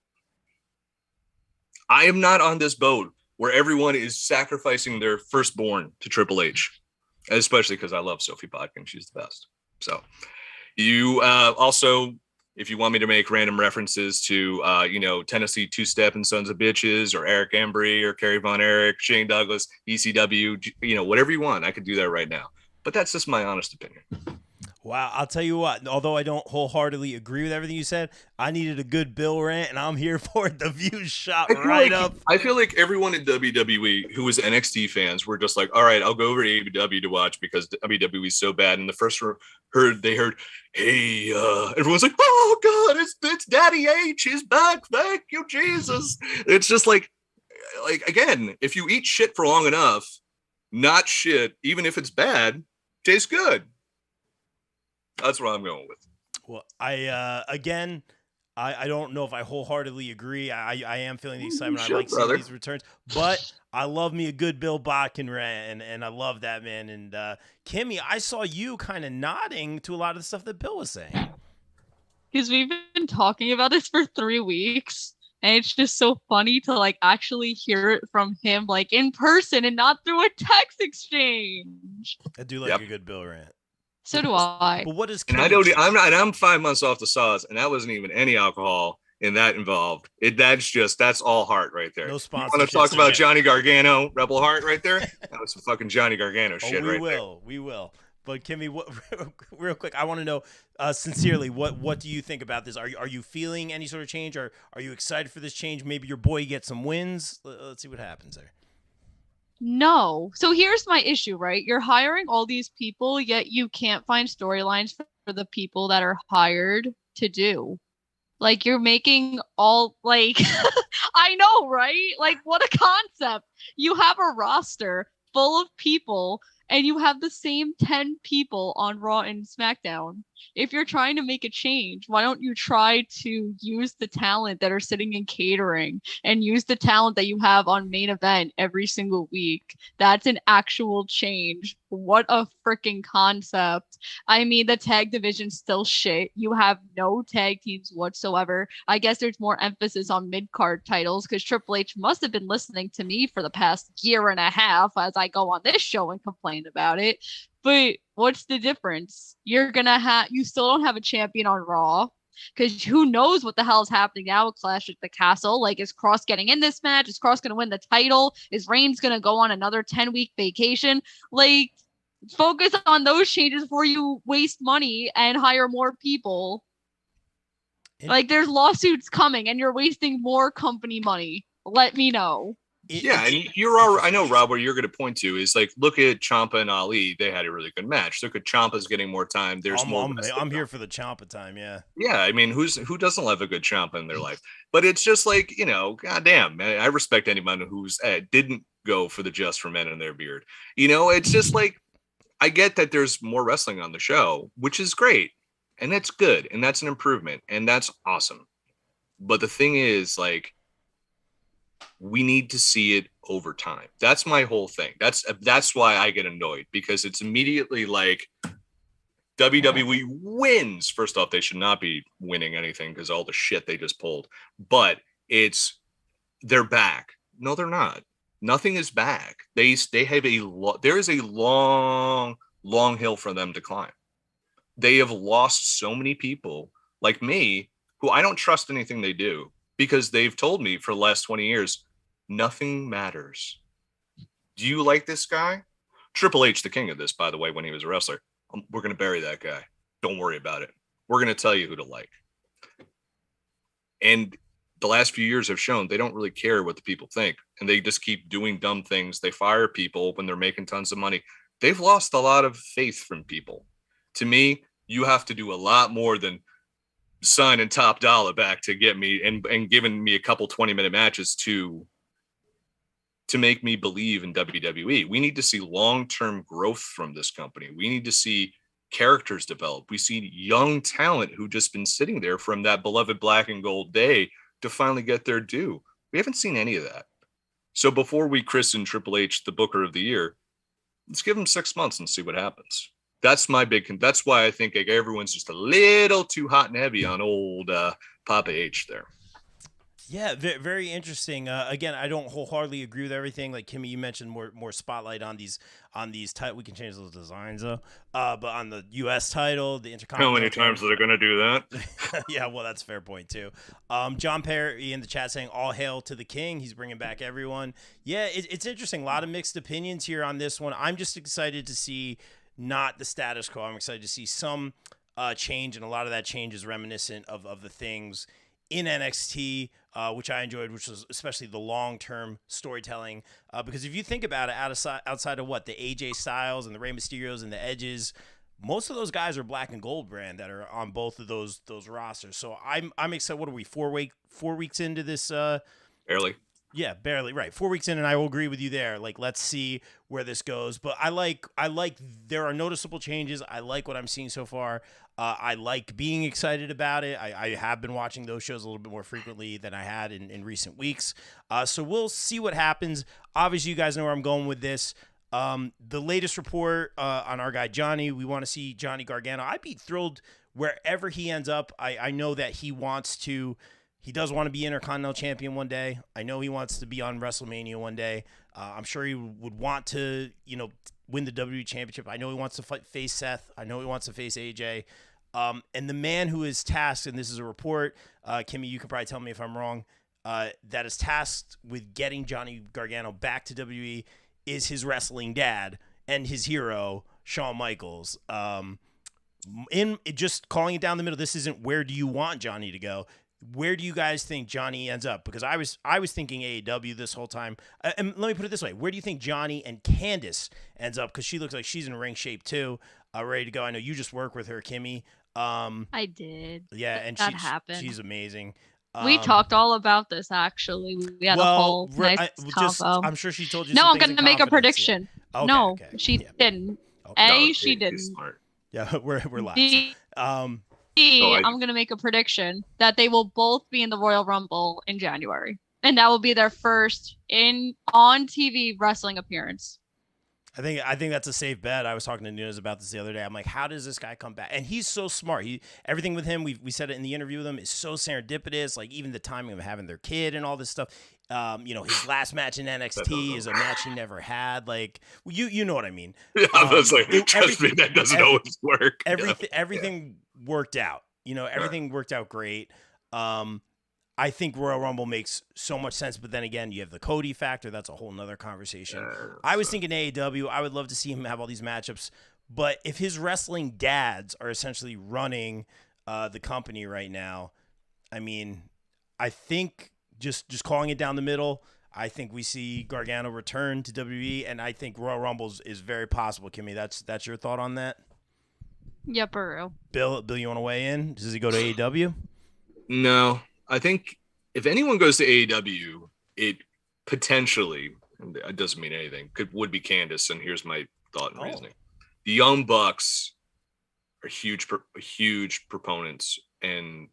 I am not on this boat where everyone is sacrificing their firstborn to Triple H, especially because I love Sophie Bodkin. She's the best. So you also If you want me to make random references to, Tennessee Two-Step and Sons of Bitches, or Eric Embry, or Kerry Von Erich, Shane Douglas, ECW, whatever you want, I could do that right now. But that's just my honest opinion. Wow, I'll tell you what, although I don't wholeheartedly agree with everything you said, I needed a good Bill rant, and I'm here for it. The views shot right up. I feel like everyone in WWE who was NXT fans were just like, all right, I'll go over to AEW to watch because WWE is so bad. And the first they heard, hey, everyone's like, oh, God, it's Daddy H. He's back. Thank you, Jesus. It's just like, again, if you eat shit for long enough, not shit, even if it's bad, tastes good. That's what I'm going with. Well, I don't know if I wholeheartedly agree. I am feeling the excitement. I like seeing these returns, but I love me a good Bill Botkin rant, and I love that, man. And Kimmy, I saw you kind of nodding to a lot of the stuff that Bill was saying. Because we've been talking about this for 3 weeks, and it's just so funny to actually hear it from him in person and not through a text exchange. I do like a good Bill rant. So do I. But what is? And I'm 5 months off the sauce, and that wasn't even any alcohol in that involved. That's all heart right there. No sponsor. Want to talk about Johnny Gargano, Rebel Heart right there? That was some fucking Johnny Gargano shit right there. We will. But Kimmy, real quick, I want to know sincerely, what do you think about this? Are you feeling any sort of change? Are you excited for this change? Maybe your boy gets some wins. Let's see what happens there. No. So here's my issue, right? You're hiring all these people, yet you can't find storylines for the people that are hired to do. You're making all I know, right? What a concept. You have a roster full of people and you have the same 10 people on Raw and SmackDown. If you're trying to make a change, why don't you try to use the talent that are sitting in catering and use the talent that you have on main event every single week? That's an actual change. What a freaking concept. I mean, the tag division's still shit. You have no tag teams whatsoever. I guess there's more emphasis on mid-card titles because Triple H must have been listening to me for the past year and a half as I go on this show and complain about it. But what's the difference? You still don't have a champion on Raw because who knows what the hell is happening now with Clash at the Castle? Is Cross getting in this match? Is Cross going to win the title? Is Reigns going to go on another 10-week vacation? Focus on those changes before you waste money and hire more people. There's lawsuits coming and you're wasting more company money. Let me know. And I know, Rob, what you're going to point to is look at Ciampa and Ali. They had a really good match. Look at Ciampa's getting more time. I'm here for the Ciampa time. Yeah. Yeah. I mean, who doesn't love a good Ciampa in their life? But it's just goddamn, man, I respect anyone who's didn't go for the just for men in their beard. It's just I get that there's more wrestling on the show, which is great. And that's good. And that's an improvement. And that's awesome. But the thing is, we need to see it over time. That's my whole thing. That's why I get annoyed, because it's immediately WWE wins. First off, they should not be winning anything because all the shit they just pulled. But they're back. No, they're not. Nothing is back. They have there is a long hill for them to climb. They have lost so many people like me who I don't trust anything they do, because they've told me for the last 20 years, nothing matters. Do you like this guy? Triple H, the king of this, by the way, when he was a wrestler. We're going to bury that guy. Don't worry about it. We're going to tell you who to like. And the last few years have shown they don't really care what the people think. And they just keep doing dumb things. They fire people when they're making tons of money. They've lost a lot of faith from people. To me, you have to do a lot more than signing Top Dollar back to get me and giving me a couple 20-minute matches to make me believe in WWE. We need to see long-term growth from this company. We need to see characters develop. We see young talent who just been sitting there from that beloved black and gold day to finally get their due. We haven't seen any of that. So before we christen Triple H the Booker of the Year, let's give him 6 months and see what happens. That's my that's why I think everyone's just a little too hot and heavy on old Papa H there. Yeah, very interesting. Again, I don't wholeheartedly agree with everything. Like Kimmy, you mentioned more spotlight on these title. We can change those designs though. But on the U.S. title, the How many Intercontinental times title. are they going to do that? Yeah, well, that's a fair point too. John Perry in the chat saying, "All hail to the king." He's bringing back everyone. Yeah, it's interesting. A lot of mixed opinions here on this one. I'm just excited to see not the status quo. I'm excited to see some change, and a lot of that change is reminiscent of the things in NXT, which I enjoyed, which was especially the long-term storytelling. Because if you think about it, outside of what the AJ Styles and the Rey Mysterios and the Edges, most of those guys are black and gold brand that are on both of those rosters. So I'm excited. What are we 4 weeks into this? Early. Yeah, barely, right. 4 weeks in, and I will agree with you there. Like, let's see where this goes. But I like there are noticeable changes. I like what I'm seeing so far. I like being excited about it. I have been watching those shows a little bit more frequently than I had in recent weeks. So we'll see what happens. Obviously, you guys know where I'm going with this. The latest report on our guy Johnny, we want to see Johnny Gargano. I'd be thrilled wherever he ends up. I know that he does want to be Intercontinental Champion one day. I know he wants to be on WrestleMania one day. I'm sure he would want to, win the WWE Championship. I know he wants to face Seth. I know he wants to face AJ. And the man who is tasked, and this is a report, Kimmy, you could probably tell me if I'm wrong, that is tasked with getting Johnny Gargano back to WWE is his wrestling dad and his hero, Shawn Michaels. In just calling it down the middle, this isn't where do you want Johnny to go. Where do you guys think Johnny ends up? Because I was thinking AEW this whole time. And let me put it this way. Where do you think Johnny and Candice ends up? Because she looks like she's in ring shape too, ready to go. I know you just work with her, Kimmy. I did. Yeah, and that happened. She's amazing. We talked all about this, actually. We had a whole nice combo. I'm sure she told you. No, I'm going to make a prediction. Yeah. Okay, no, okay. she didn't. She didn't. Smart. Yeah, we're live. I'm going to make a prediction that they will both be in the Royal Rumble in January. And that will be their first on TV wrestling appearance. I think that's a safe bet. I was talking to Nunes about this the other day. I'm like, how does this guy come back? And he's so smart. Everything with him, we said it in the interview with him, is so serendipitous. Like even the timing of having their kid and all this stuff. His last match in NXT is a match he never had. Like you know what I mean? Yeah, I was like, trust me, that doesn't always work. Everything worked out. Everything worked out great. I think Royal Rumble makes so much sense, but then again, you have the Cody factor. That's a whole nother conversation. I was thinking AEW. I would love to see him have all these matchups, but if his wrestling dads are essentially running the company right now, I mean, I think just calling it down the middle, I think we see Gargano return to WWE, and I think Royal Rumble is very possible. Kimmy, that's your thought on that? Yeah, Peru. Bill, you want to weigh in? Does he go to AEW? No. I think if anyone goes to AEW, it potentially, it doesn't mean anything, would be Candice. And here's my thought and reasoning. The Young Bucks are huge proponents and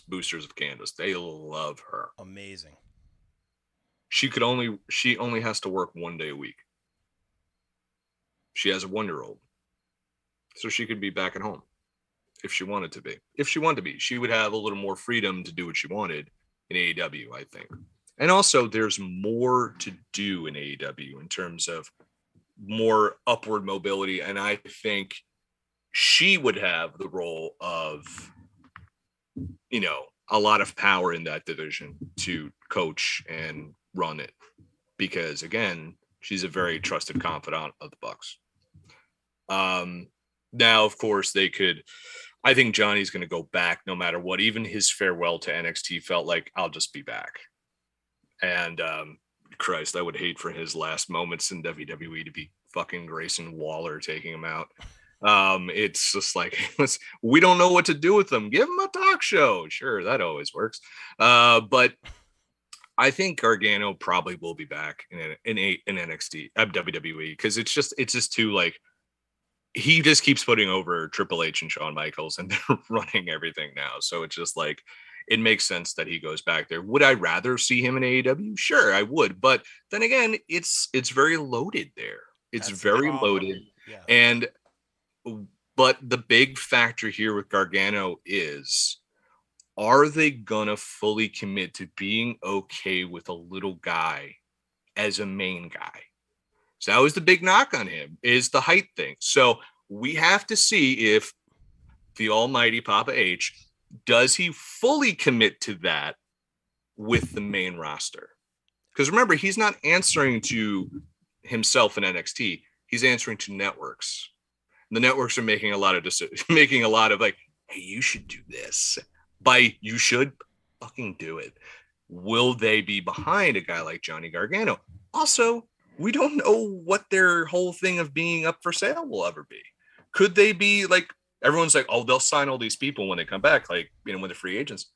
boosters of Candice. They love her. Amazing. She only has to work 1 day a week. She has a 1-year-old. So she could be back at home. If she wanted to be, she would have a little more freedom to do what she wanted in AEW, I think. And also there's more to do in AEW in terms of more upward mobility. And I think she would have the role of, a lot of power in that division to coach and run it. Because again, she's a very trusted confidant of the Bucks. Now, of course, I think Johnny's going to go back no matter what. Even his farewell to NXT felt like, I'll just be back. And Christ, I would hate for his last moments in WWE to be fucking Grayson Waller taking him out. It's just like, we don't know what to do with them. Give him a talk show. Sure, that always works. But I think Gargano probably will be back in NXT, WWE, because it's just too like, he just keeps putting over Triple H and Shawn Michaels, and they're running everything now. So it's just like, it makes sense that he goes back there. Would I rather see him in AEW? Sure, I would. But then again, it's very loaded there. It's very loaded. Yeah. But the big factor here with Gargano is are they gonna fully commit to being okay with a little guy as a main guy? So that was the big knock on him, is the height thing. So we have to see if the almighty Papa H, does he fully commit to that with the main roster? Because remember, he's not answering to himself in NXT. He's answering to networks. The networks are making a lot of making a lot of like, hey, you should do this. By you should fucking do it. Will they be behind a guy like Johnny Gargano? Also, we don't know what their whole thing of being up for sale will ever be. Could they be like, everyone's like, oh, they'll sign all these people when they come back, like, you know, when they're free agents.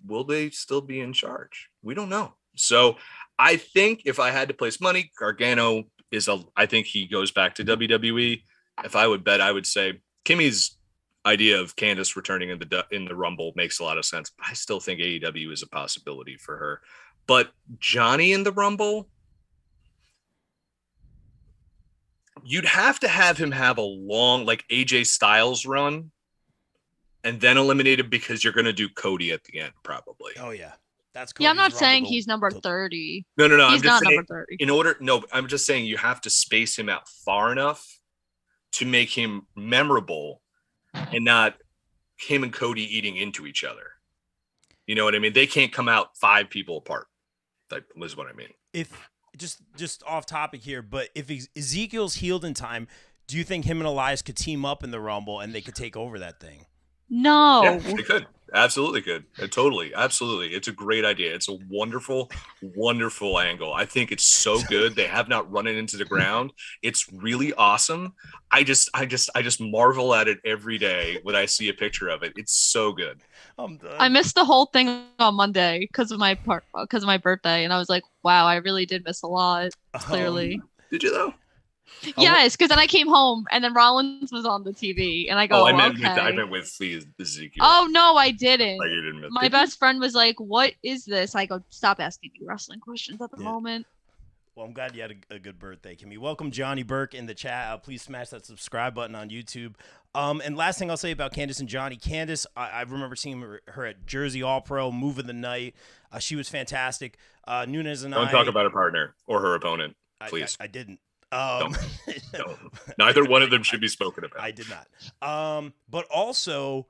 Will they still be in charge? We don't know. So I think if I had to place money, Gargano I think he goes back to WWE. If I would bet, I would say Kimmy's idea of Candice returning in the Rumble makes a lot of sense. But I still think AEW is a possibility for her. But Johnny in the Rumble, you'd have to have him have a long, like AJ Styles run and then eliminate him, because you're going to do Cody at the end, probably. Oh, yeah. That's Cody's Yeah, I'm not Rumble saying he's number 30. No. He's not number 30. I'm just saying you have to space him out far enough to make him memorable and not him and Cody eating into each other. You know what I mean? They can't come out 5 people apart. That is what I mean. If just off topic here, but if Ezekiel's healed in time, do you think him and Elias could team up in the Rumble and they could take over that thing? No. Yeah, they could. Absolutely could. Totally. Absolutely. It's a great idea. It's a wonderful, wonderful angle. I think it's so good. They have not run it into the ground. It's really awesome. I just marvel at it every day when I see a picture of it. It's so good. I missed the whole thing on Monday because of my birthday, and I was like, wow, I really did miss a lot. Clearly. Did you though? Yes, because then I came home and then Rollins was on the TV, and I go, I meant okay. with Ezekiel. Oh no, I didn't. Like, you didn't miss My it. best friend was like, "What is this?" I go, "Stop asking me wrestling questions at the moment." Well, I'm glad you had a good birthday, Kimmy. Welcome Johnny Burke in the chat. Please smash that subscribe button on YouTube. And last thing I'll say about Candice and Johnny. Candice, I remember seeing her at Jersey All Pro, Move of the Night. She was fantastic. Nunez and Don't talk about her partner or her opponent, please. I didn't. No. Neither one of them should be spoken about. I did not. But also,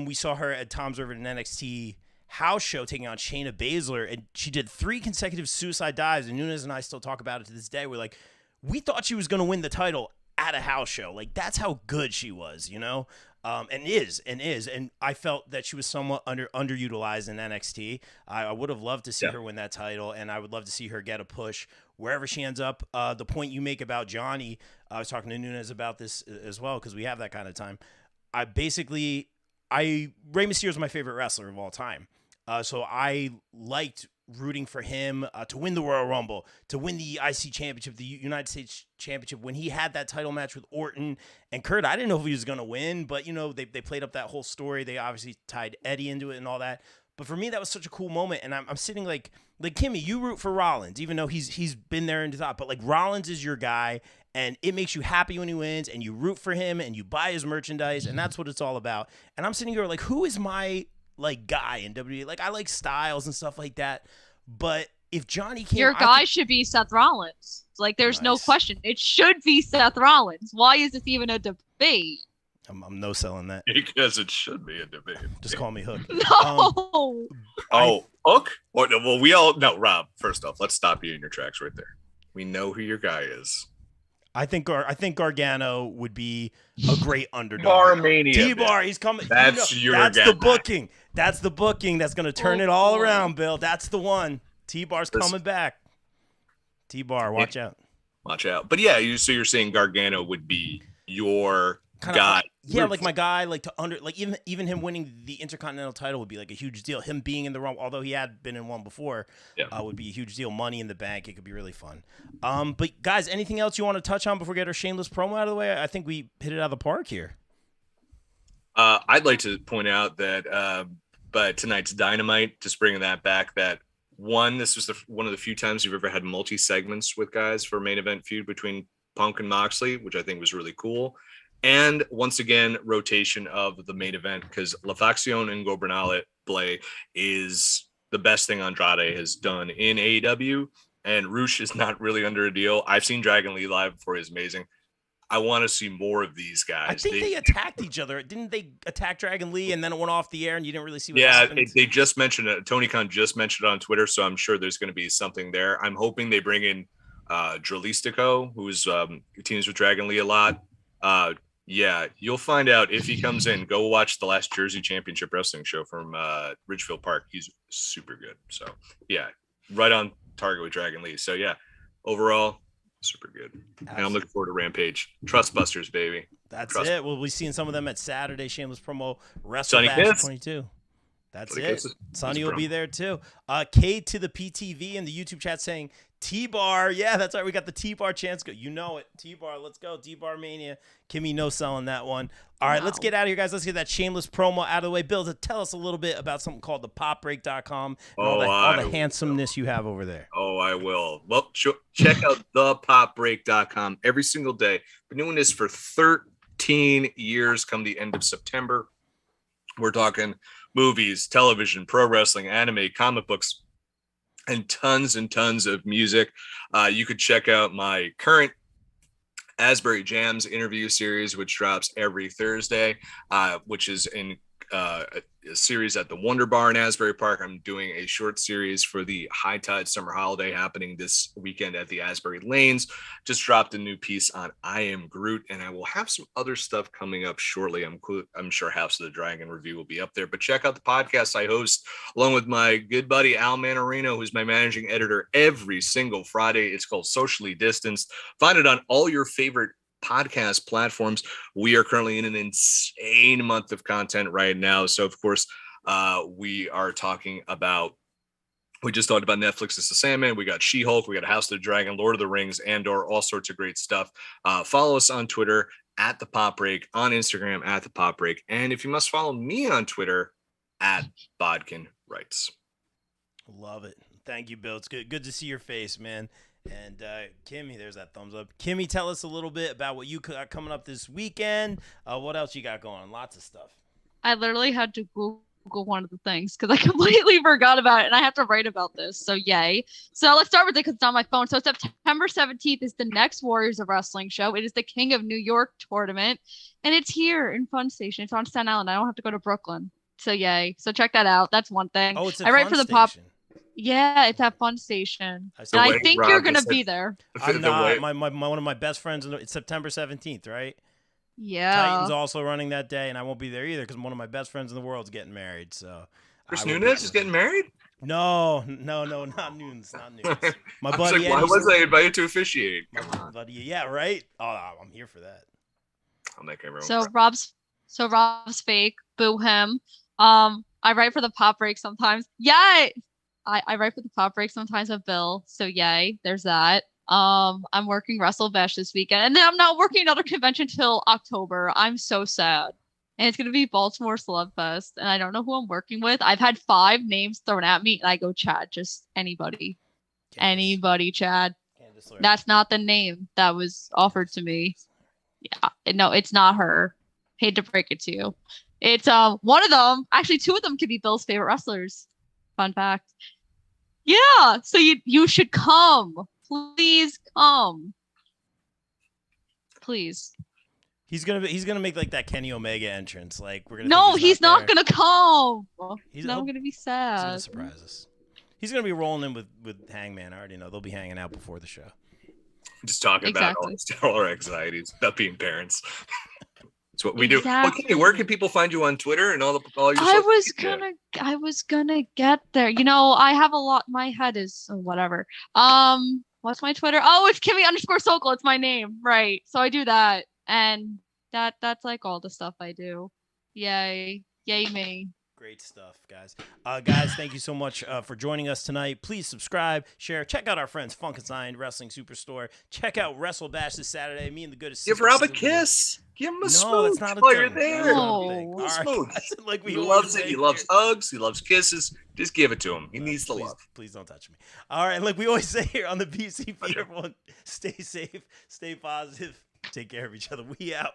we saw her at Tom's River in NXT house show taking on Shayna Baszler, and she did 3 consecutive suicide dives, and Nunez and I still talk about it to this day. We're like, we thought she was going to win the title at a house show. Like, that's how good she was, you know? And I felt that she was somewhat underutilized in NXT. I would have loved to see her win that title, and I would love to see her get a push wherever she ends up. The point you make about Johnny, I was talking to Nunez about this as well, because we have that kind of time. Rey Mysterio is my favorite wrestler of all time. So I liked rooting for him to win the Royal Rumble, to win the IC Championship, the United States Championship. When he had that title match with Orton and Kurt, I didn't know if he was going to win, but, you know, they played up that whole story. They obviously tied Eddie into it and all that. But for me, that was such a cool moment. And I'm sitting like Kimmy, you root for Rollins, even though he's been there in the top. But, like, Rollins is your guy, and it makes you happy when he wins, and you root for him, and you buy his merchandise, and that's what it's all about. And I'm sitting here like, who is my guy in WWE? Like, I like Styles and stuff like that, but if Johnny came, your guy should be Seth Rollins. Like, there's no question. It should be Seth Rollins. Why is this even a debate? I'm no selling that. Because it should be a debate. Just call me Hook. No. Hook? Well, Rob, first off, let's stop you in your tracks right there. We know who your guy is. I think Gargano would be a great underdog. T-Bar, he's coming. That's the booking. That's the booking that's going to turn it all around, Bill. That's the one. T-Bar's coming back. T-Bar, watch out. Watch out. But yeah, so you're saying Gargano would be your guy. Like my guy, like even him winning the Intercontinental title would be like a huge deal. Him being in the Rumble, although he had been in one before, would be a huge deal. Money in the bank, it could be really fun. But guys, anything else you want to touch on before we get our shameless promo out of the way? I think we hit it out of the park here. I'd like to point out that but tonight's Dynamite, just bringing that back, that this was one of the few times you've ever had multi segments with guys for a main event feud between Punk and Moxley, which I think was really cool. And once again, rotation of the main event, because La Facción Ingobernable is the best thing Andrade has done in AEW, and Roosh is not really under a deal. I've seen Dragon Lee live before. He's amazing. I want to see more of these guys. I think they attacked each other. Didn't they attack Dragon Lee and then it went off the air and you didn't really see what happened? They just mentioned it. Tony Khan just mentioned it on Twitter, so I'm sure there's going to be something there. I'm hoping they bring in Dralistico, who's teams with Dragon Lee a lot. Yeah, you'll find out if he comes in. Go watch the last Jersey Championship Wrestling show from Ridgefield Park. He's super good. So, yeah, right on target with Dragon Lee. So, yeah, overall, super good. Absolutely. And I'm looking forward to Rampage. Trustbusters, baby. That's it. We'll be seeing some of them at Saturday. Shameless promo. Wrestle Bash 22. That's it. Sonny will be there too. K to the PTV in the YouTube chat saying T-Bar. Yeah, that's right. We got the T-Bar chance. You know it. T-Bar. Let's go. T-Bar Mania. Kimmy no selling that one. All right, let's get out of here, guys. Let's get that shameless promo out of the way. Bill, tell us a little bit about something called the popbreak.com and all the handsomeness you have over there. Oh, I will. Well, check out thepopbreak.com every single day. Been doing this for 13 years come the end of September. We're talking movies, television, pro wrestling, anime, comic books, and tons of music. You could check out my current Asbury Jams interview series, which drops every Thursday, which is in a series at the Wonder Bar in Asbury Park. I'm doing a short series for the High Tide Summer Holiday happening this weekend at the Asbury Lanes. Just dropped a new piece on I Am Groot, and I will have some other stuff coming up shortly. I'm sure House of the Dragon review will be up there, but check out the podcast I host along with my good buddy Al Manarino, who's my managing editor, every single Friday. It's called Socially Distanced. Find it on all your favorite podcast platforms. We are currently in an insane month of content right now. So of course, we just talked about Netflix's The Sandman. We got She-Hulk. We got House of the Dragon, Lord of the Rings, Andor, all sorts of great stuff. Follow us on Twitter at The Pop Break, on Instagram at The Pop Break. And if you must follow me on Twitter at Bodkin Writes. Love it. Thank you, Bill. It's good to see your face, man. And Kimmy, there's that thumbs up. Kimmy, tell us a little bit about what you got coming up this weekend. What else you got going on? Lots of stuff. I literally had to Google one of the things because I completely forgot about it, and I have to write about this. So yay. So let's start with it because it's on my phone. So September 17th is the next Warriors of Wrestling show. It is the King of New York tournament, and it's here in Fun Station. It's on Staten Island. I don't have to go to Brooklyn. So yay. So check that out. That's one thing. Oh, it's I write for the Station. Yeah, it's at Fun Station. And I think you're going to be there. I'm not. One of my best friends, it's September 17th, right? Yeah. Titans also running that day, and I won't be there either because one of my best friends in the world is getting married. So Chris Nunez is getting married? No, not Nunes. My buddy. Like, why was I invited to officiate? Buddy, yeah, right? Oh, I'm here for that. I'll make everyone. So Rob's fake. Boo him. I write for the Pop Break sometimes. Yay! I write for the Pop Break sometimes with Bill. So yay, there's that. I'm working Wrestle Bash this weekend, and then I'm not working another convention till October. I'm so sad. And it's gonna be Baltimore Celeb Fest, and I don't know who I'm working with. I've had 5 names thrown at me, and I go, Chad, just anybody. Anybody, Chad. That's not the name that was offered to me. Yeah, no, it's not her. Hate to break it to you. It's one of them. Actually, 2 of them could be Bill's favorite wrestlers. Fun fact. Yeah, so you should come. Please come. Please. He's gonna make like that Kenny Omega entrance. Like we're gonna. No, he's not gonna come. I'm gonna be He's sad. gonna surprise us. He's gonna be rolling in with Hangman. I already know they'll be hanging out before the show. Just talking about all our anxieties about being parents. That's what we do. Okay, where can people find you on Twitter and all your? I was gonna get there. You know, I have a lot. My head is whatever. What's my Twitter? Oh, it's Kimmy_Sokol. It's my name, right? So I do that, and that's like all the stuff I do. Yay me. Great stuff, guys. Guys, thank you so much for joining us tonight. Please subscribe, share, check out our friends Funkenstein Wrestling Superstore. Check out Wrestle Bash this Saturday. Me and the good. Give Rob a kiss. Give him a smooch. No, it's not a while thing. you're there. No. All right, guys, like he loves it. He loves hugs. He loves kisses. Just give it to him. He needs the love. Please don't touch me. All right, like we always say here on the BCP, everyone stay safe, stay positive, take care of each other. We out.